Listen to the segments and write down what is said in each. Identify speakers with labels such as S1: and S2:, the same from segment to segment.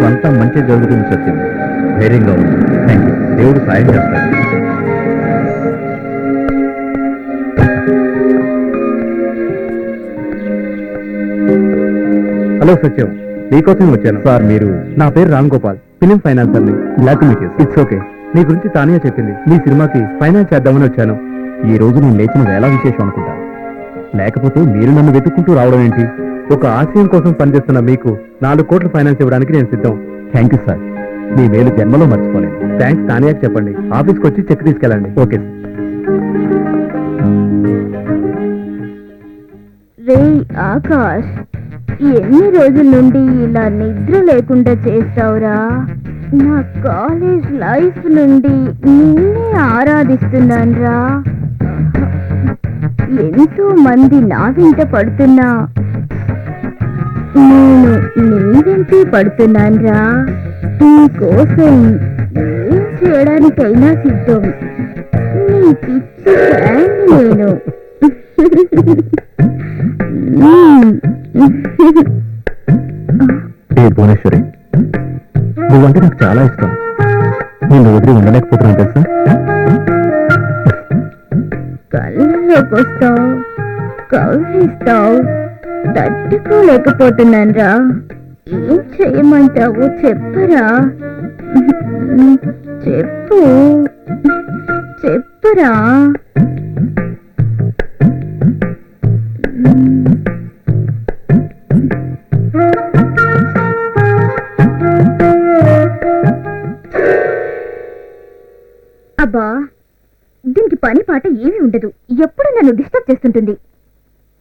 S1: అంతా మంచి జరుగుతుంది సత్యం. ధైర్యంగా ఉంది. Thank you. దేవుడు సాయం చేస్తాడు. హలో సత్యం, మీకోసం వచ్చాను. సార్ మీరు? నా పేరు రామ్ గోపాల్, ఫిలిం ఫైనాన్సర్ని. Glad to meet you. It's okay. మీ గురించి తానే చెప్పింది. మీ సినిమాకి ఫైనాన్స్ చేద్దామని వచ్చాను. ఈ రోజు నేను లేచిన వేళ విశేషం అనుకుంటా. లేకపోతే మీరు నన్ను వెతుక్కుంటూ రావడం ఏంటి? ఒక ఆశయం కోసం పనిచేస్తున్న మీకు 4 కోట్ల ఫైనాన్స్ ఇవ్వడానికి నేను సిద్ధం. Thank you sir. మీ మేలు జన్మలో మర్చిపోలేదు. థ్యాంక్స్ తానియాకి చెప్పండి. ఆఫీస్కి వచ్చి చెక్ తీసుకెళ్ళండి. Okay sir.
S2: రే ఆకాష్, ఎన్ని రోజుల నుండి ఇలా నిద్ర లేకుండా చేస్తావురా? నా కాలేజ్ లైఫ్ నుండి నిన్నే ఆరాధిస్తున్నాన్రా. ఎంతో మంది నా వెంట పడుతున్నా నేను నీ వెంటే పడుతున్నాన్రా. నీ కోసం ఏం చేయడానికైనా సిద్ధం. నీ పిచ్చి ఫ్యాన్ నేను.
S1: భువనేశ్వరి, నువ్వంటే నాకు చాలా ఇష్టం. నేను వదిలి ఉండలేకపోతున్నాను తెలుసా?
S2: కళ్ళలోకి వస్తావు, కౌగిస్తావు, తట్టుకోలేకపోతున్నాన్రా. ఏం చేయమంటావు చెప్పరా? చెప్పు చెప్పురా. అబ్బా, దీనికి పని పాట ఏమీ ఉండదు. ఎప్పుడు నన్ను డిస్టర్బ్ చేస్తుంటుంది.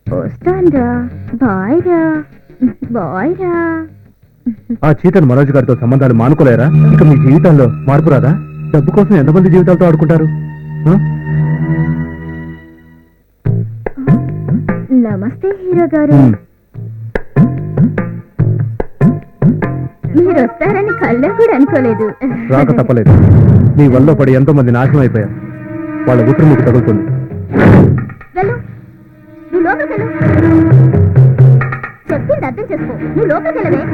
S2: వస్తాన్రా. బాయ్ రా. బాయ్ రా.
S1: ఆ చీటన్ మనోజ్ గారితో సంబంధాలు మానుకోలేరా? ఇక మీ జీవితాల్లో మార్పు రాదా? డబ్బు కోసం ఎంతమంది జీవితాలతో ఆడుకుంటారు?
S2: నమస్తే హీరో గారు. మీరు వస్తారని కళ్ళ కూడా అనుకోలేదు.
S1: రాక తప్పలేదు. నీ వల్ల పడి ఎంతో మంది నాశనం అయిపోయారు. వాళ్ళ ఉత్తరం మీకు తగులుతుంది.
S2: వెళ్ళు, నువ్వు లోపలికి వెళ్ళు. చెప్పింది అర్థం చేసుకో. నువ్వు లోపలికి వెళ్ళవే.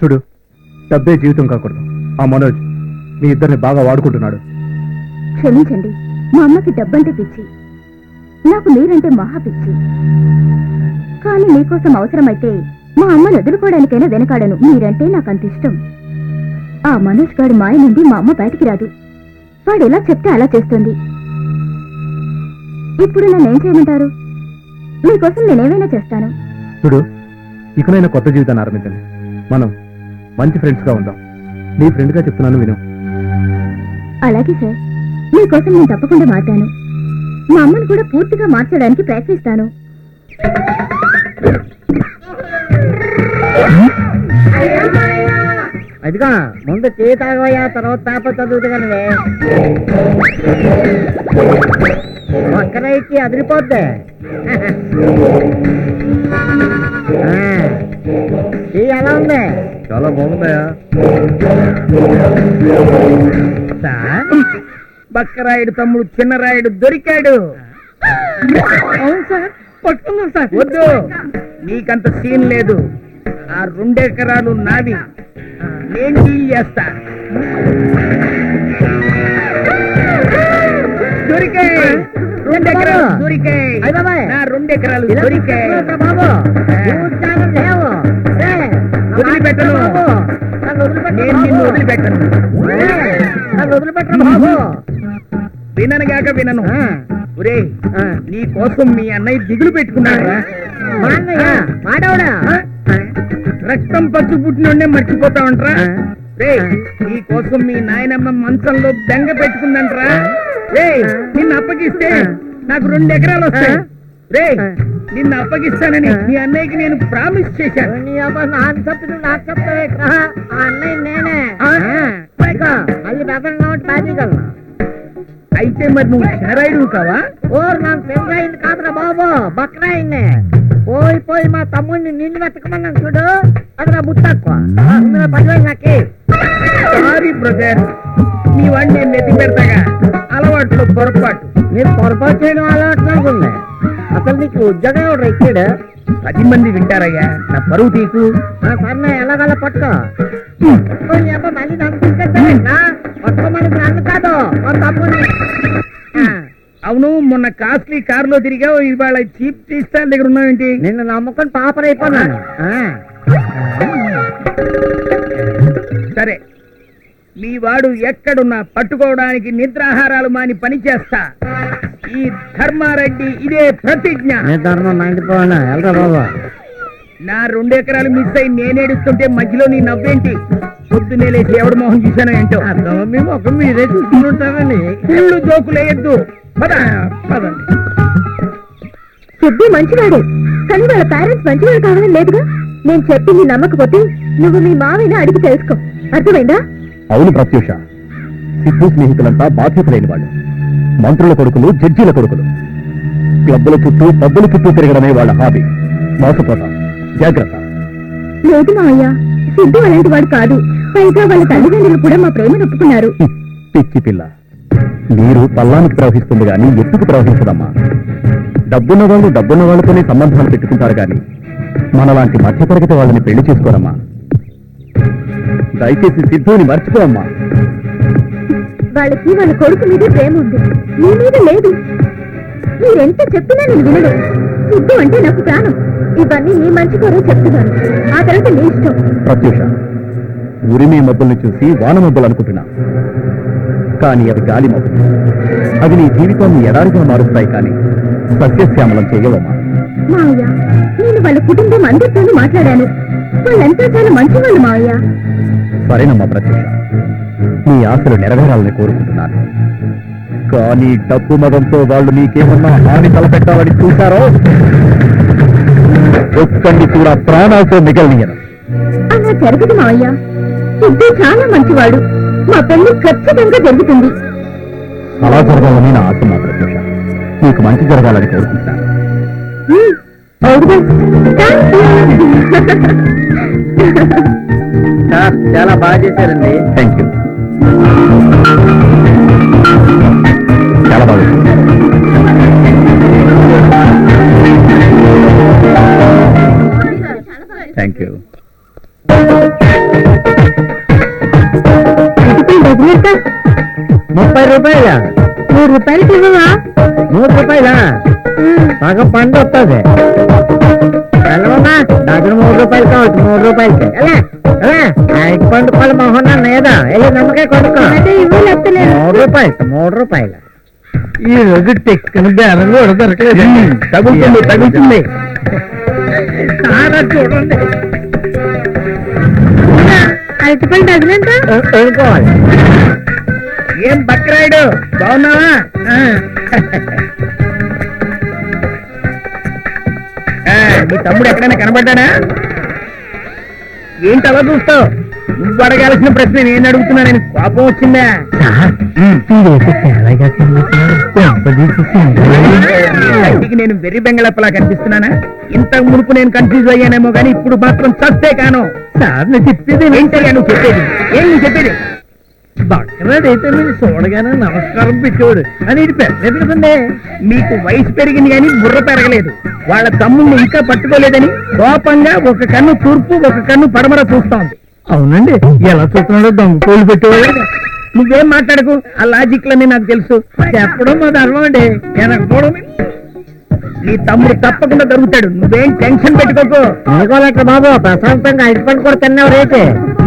S1: చూడు, డబ్బే జీవితం కాకూడదు. ఆ మనోజ్ మీ ఇద్దరిని బాగా వాడుకుంటున్నాడు.
S2: క్షమించండి, మా అమ్మకి డబ్బంటే పిచ్చి, నాకు మీరంటే మహా పిచ్చి. కానీ మీకోసం అవసరమైతే మా అమ్మను వదులుకోవడానికైనా వెనకాడను. మీరంటే నాకు అంత ఇష్టం. ఆ మనోజ్ గారి మాయ నుండి మా అమ్మ బయటికి రాదు. వాడు ఎలా చెప్తే అలా చేస్తుంది. ఇప్పుడు నన్ను ఏం చేయమంటారు? మీకోసం నేనేమైనా చేస్తాను.
S1: చూడు, ఇకనైనా కొత్త జీవితాన్ని ఆరంభించండి. మనం మంచి ఫ్రెండ్స్ గా ఉందాం. నీ ఫ్రెండ్ గా చెప్తున్నాను, విను.
S2: అలాగే సార్, మీకోసం నేను తప్పకుండా మారుతాను. మా అమ్మను కూడా పూర్తిగా మార్చడానికి ప్రయత్నిస్తాను.
S3: అదిగా ముందు టీ తాగవయ్యా, తర్వాత పేపర్ చదువుతు కనువే. ఒక్కరైకి అదిరిపోద్ది. టీ ఎలా ఉంది?
S1: చాలా బాగుందయా.
S3: బక్కరాయుడు తమ్ముడు చిన్నరాయుడు దొరికాడు. అవును సార్, పట్టుకున్నాం సార్. వద్దు, నీకంత సీన్ లేదు. ఆ 2 ఎకరాలు నావి, నేను డీల్ చేస్తా. దొరికాయి 2 ఎకరాలు, దొరికాయి నా 2 ఎకరాలు దొరికాయి. వదిలిపెట్టను, నేను నిన్ను వదిలిపెట్టను. వదిలిపెట్టను బాబు. విననుగాక వినను. ఒరే, నీ కోసం మీ అన్నయ్య దిగులు పెట్టుకున్నాడు. రక్తం పచ్చి పుట్టినోడే మర్చిపోతా ఉంటా. రే, నీ కోసం మీ నాయనమ్మ మంచంలో బెంగ పెట్టుకుందంటరా. రే, నిన్ను అప్పగిస్తే నాకు 2 ఎకరాలు వస్తాయి. రే, నిన్ను అప్పగిస్తానని మీ అన్నయ్యకి నేను ప్రామిస్ చేశాను. అయితే మరి నువ్వు చిన్నరాయుడు కావా? నాకు చిన్నరాయుడు కాదురా బాబు, బక్కరాయుడినే. పోయి మా తమ్ముడిని నిన్ను వెతకమన్నాను చూడు, అది నా బుత్తక్కువ. 10,000 నాకే. సారీ బ్రదర్, నీ వాడిని నేను నెత్తి పెడతాగా. అలవాట్లు పొరపాటు. నేను పొరపాటు చేయడం అలవాటు నాకుంది. అసలు నీకు ఉద్యోగం ఎవరు ఇచ్చాడు? 10 మంది వింటారయ్యా. నా పరువు తీకు. సరే ఎలాగలా పట్టుకో. మళ్ళీ నన్ను తీసుకెళ్తావేంట్రా? పట్టుకోమని నన్ను కాదు మా తమ్ముని. అవును, మొన్న కాస్ట్లీ కారులో తిరిగావు, ఇవాళ చీప్ టీ స్టాల్ దగ్గర ఉన్నావేంటి? నిన్ను నమ్ముకొని పాపరైపోయినాను. సరే, మీ వాడు ఎక్కడున్నా పట్టుకోవడానికి నిద్రాహారాలు మాని పని చేస్తా. ఈ ధర్మారెడ్డి ఇదే ప్రతిజ్ఞ. నా 2 ఎకరాలు మిస్ అయి నేనేడుస్తుంటే మధ్యలో నీ నవ్వేంటి? పొద్దున్నే లేచి ఎవడు మొహం చూశానో ఏంటో. మీ మొహం మీరే చూసుకుంటారని ఇళ్ళు జోకులేయద్దు. పదండి.
S2: సిద్ధు మంచివాడే, కానీ వాళ్ళ పేరెంట్స్ మంచివాడు కావాలని లేదుగా. నేను చెప్పింది నమ్మకపోతే నువ్వు మీ మావిని అడిగి తెలుసుకో, అర్థమైందా?
S1: అవును ప్రత్యూష, సిద్ధు స్నేహితులంతా బాధ్యత లేని వాళ్ళు. మంత్రుల కొడుకులు, జడ్జీల కొడుకులు. క్లబ్బుల చుట్టూ, పబ్బుల చుట్టూ తిరగడమే వాళ్ళ హాబీ. మోసపోతాం, జాగ్రత్త.
S2: లేదు మావయ్య, సిద్ధు అలాంటి వాడు కాదు. పైగా వాళ్ళ తల్లిదండ్రులు కూడా మా ప్రేమను ఒప్పుకున్నారు.
S1: పిచ్చి పిల్ల, నీరు పల్లానికి ప్రవహిస్తుంది గాని ఎత్తుకు ప్రవహించదమ్మా. డబ్బున్న వాళ్ళు డబ్బున్న వాళ్ళతోనే సంబంధాలు పెట్టుకుంటారు గాని మనలాంటి మధ్యతరగతి వాళ్ళని పెళ్లి చేసుకోరమ్మా. దయచేసి సిద్ధుని మర్చిపోమ్మా.
S2: వాళ్ళకి వాళ్ళ కొడుకు మీద ప్రేమ ఉంది, నీ మీద లేదు. మీరెంత చెప్పినా నేను వినను. సిద్ధు అంటే నాకు ప్రాణం. ఇవన్నీ నీ మంచి కోరే చెప్తున్నాను, ఆ తర్వాత నీ ఇష్టం.
S1: ప్రత్యూష, ఉరిమే మబ్బుల్ని చూసి వాన మబ్బులు అనుకుంటున్నా, కానీ అవి గాలి మబ్బులు. అవి నీ జీవితాన్ని ఎడారిగా మారుస్తాయి, కానీ సస్యశ్యామలం చేయవమ్మా.
S2: మావయ్య, నేను వాళ్ళ కుటుంబం అందరితోనూ మాట్లాడాను. వాళ్ళంతా చాలా మంచివాళ్ళు మావయ్య.
S1: సరేనమ్మా ప్రత్యూష, నీ ఆశలు నెరవేరాలని కోరుకుంటున్నాను. కానీ డబ్బు మదంతో వాళ్ళు నీకేమన్నా హాని తలపెట్టాలని చూశారో ఒక్కడిని కూడా ప్రాణాలతో మిగలనీయను.
S2: అలా జరగదు మావయ్య. సిద్ధు చాలా మంచివాడు. మా పెళ్లి ఖచ్చితంగా జరుగుతుంది.
S1: అలా జరగాలని నా ఆశ. మా ప్రత్యూష, నీకు మంచి జరగాలని కోరుకుంటున్నాను.
S3: చాలా బాగా చేశారండి.
S1: Thank you. చాలా బాగా థ్యాంక్ యూ.
S3: ₹30.
S2: 3 రూపాయలకి ఇవ్వవా?
S3: ₹3. బాగా పండు వస్తుంది. వెళ్ళమన్నా, దగ్గర ₹3 కావచ్చు. ₹3 ఐదు పండు పళ్ళు మొహన్నా లేదా? వెళ్ళి నమ్మకాయ కొడుకో. ₹3. ఈ రోజు టెక్కని బేరం కూడా దొరకలేదు. తగులుతుంది. చూడండి,
S2: అరటిపళ్ళు డజనంట.
S3: కొనుక్కోవాలి. ఏం బక్రాయుడు, బాగున్నావా? నీ తమ్ముడు ఎక్కడైనా కనబడ్డానా? ఏంటి అలా చూస్తావు? నువ్వు అడగాల్సిన ప్రశ్న నేను అడుగుతున్నా. నేను కోపం వచ్చిందా? నేను వెర్రి బెంగళప్పలా కనిపిస్తున్నానా? ఇంతకు మునుపు నేను కన్ఫ్యూజ్ అయ్యానేమో కానీ ఇప్పుడు మాత్రం చస్తే కాను. సార్ నేను చెప్పేది ఏంటయ్యా? నువ్వు చెప్పేది ఏం? నువ్వు చెప్పేది బక్రాడైతే మీరు చూడగానే నమస్కారం పెట్టేవాడు అని ఇది పెద్దది కదండి. మీకు వయసు పెరిగింది కానీ బుర్ర పెరగలేదు. వాళ్ళ తమ్ముళ్ళు ఇంకా పట్టుకోలేదని కోపంగా ఒక కన్ను తూర్పు, ఒక కన్ను పడమర చూస్తోంది. అవునండి, ఎలా చూస్తున్నాడో దొంగకోళ్ళు పెట్టేవాడు. నువ్వేం మాట్లాడకు, ఆ లాజిక్లన్నీ నాకు తెలుసు. చెప్పడం మా ధర్మం అండి. వెనకపోవడం నీ తమ్ముడు తప్పకుండా దొరుకుతాడు. నువ్వేం టెన్షన్ పెట్టుకోకు. అనుకోలేక బాబు, ప్రశాంతంగా ఐదు కూడా తిన్నావు రేటే.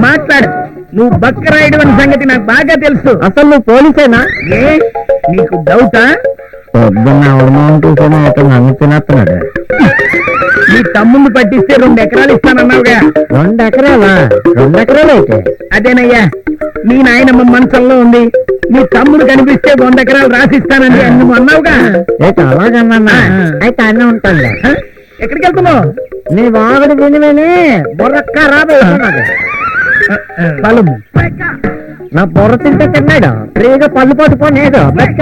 S3: మాట్లాడు. నువ్వు బక్కరాయుడు అనే సంగతి నాకు బాగా తెలుసు. అసలు నువ్వు పోలీసేనా? ఏ నీకు డౌటా? పొద్దున్న నన్ను తినేస్తున్నాడు. నీ తమ్ముడిని పట్టిస్తే 2 ఎకరాలు ఇస్తానన్నావుగా. 2 ఎకరాలా? 2 ఎకరాలు అయితే అదేనయ్యా. నీ నాయనమ్మ మనసంలో ఉంది. నీ తమ్ముడు కనిపిస్తే 100 ఎకరాలు రాసిస్తానని నువ్వు అన్నావుగా. అలాగన్నా అయితే అన్నీ ఉంటాను. ఎక్కడికి వెళ్తున్నావు? నీ వాగుడు వినివేని బొర్రక్క రాబోతున్నాడు. నా బొర్ర తింటే తిన్నాడు. ఫ్రీగా పళ్ళు పట్టుకోనేదు బెక్క.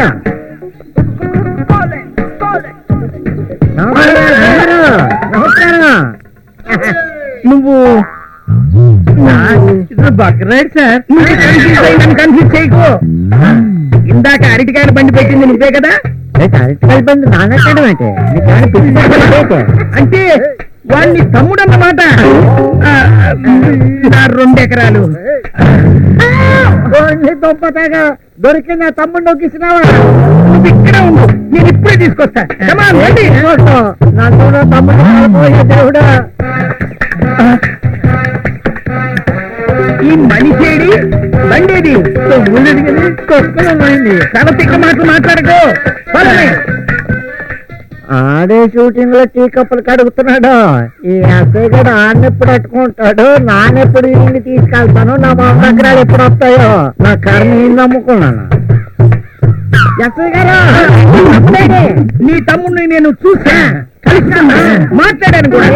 S3: నువ్వు బక్రాయుడు సార్. కన్ఫ్యూజ్ చేయకు. ఇందాక అరటికాయల బండి పెట్టింది నువ్వే కదా? అరటికాయల బండి నానెక్కడం అంటే అంటే వాడిని తమ్ముడు అన్నమాట నా 2 ఎకరాలు దొంపతగా దొరికి నా తమ్ముడు నొక్కిసినావా నువ్వు ఇక్కడే ఉండు నేను ఇప్పుడే తీసుకొస్తా నన్ను తమ్ముడు పోయే దేవుడా ఈ మనిషేడి బండేది ఉండేది కదా కొట్టుకుని చాలా తిక్క మాటలు మాట్లాడకు ఆడే షూటింగ్ లో టీ కప్పులు కడుగుతున్నాడు ఈ అత్తయ్య కూడా ఆడెప్పుడు అట్టుకుంటాడు నానెప్పుడు ఇల్లు తీసుకెళ్తాను నా మామ దగ్గరాలు ఎప్పుడు వస్తాయో నా కర్మ ఏం నమ్ముకున్నాను ఎస్ఐ గారు నీ తమ్ముడిని నేను చూసా కలిసాను మాట్లాడాను కూడా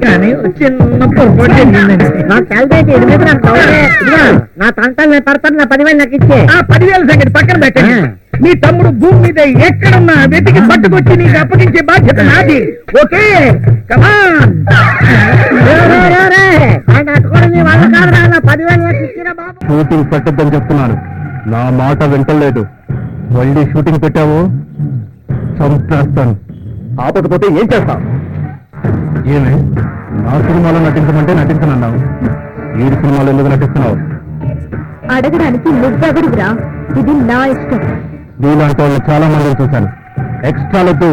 S3: కానీ చిన్న పొరపాటు జరిగిందండి నాకు తెలదేటి నా తంటాలు నేను పడతాను నా 10,000 నాకు ఇచ్చే ఆ 10,000 సంగతి పక్కన పెట్టండి మీ తమ్ముడు భూమి మీద ఎక్కడున్నా వెతికి పట్టుకొచ్చి నీకు అప్పగించే బాధ్యత నాది ఓకే కమాన్
S1: షూటింగ్ పెట్టద్దని చెప్తున్నాను నా మాట వింటలేదు మళ్ళీ షూటింగ్ పెట్టావు చంపేస్తాను ఆపకపోతే ఏం చేస్తావు ఏమే నా సినిమాలో నటించమంటే నటించనన్నావు ఈ సినిమాలో ఎందుకు నటిస్తున్నావు
S2: అడగడానికి నువ్వెవరురా ఇది నా ఇష్టం
S1: నీలాంటి వాళ్ళు చాలా మందిని చూశాను ఎక్స్ట్రాలతో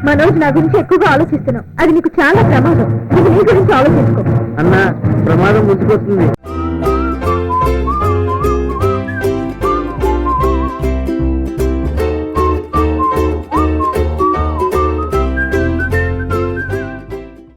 S2: మనోజ్ నా గురించి ఎక్కువగా ఆలోచిస్తున్నావు అది నీకు చాలా ప్రమాదం నువ్వు నీ గురించి ఆలోచించుకో
S1: అన్న ప్రమాదం ముందుకొస్తుంది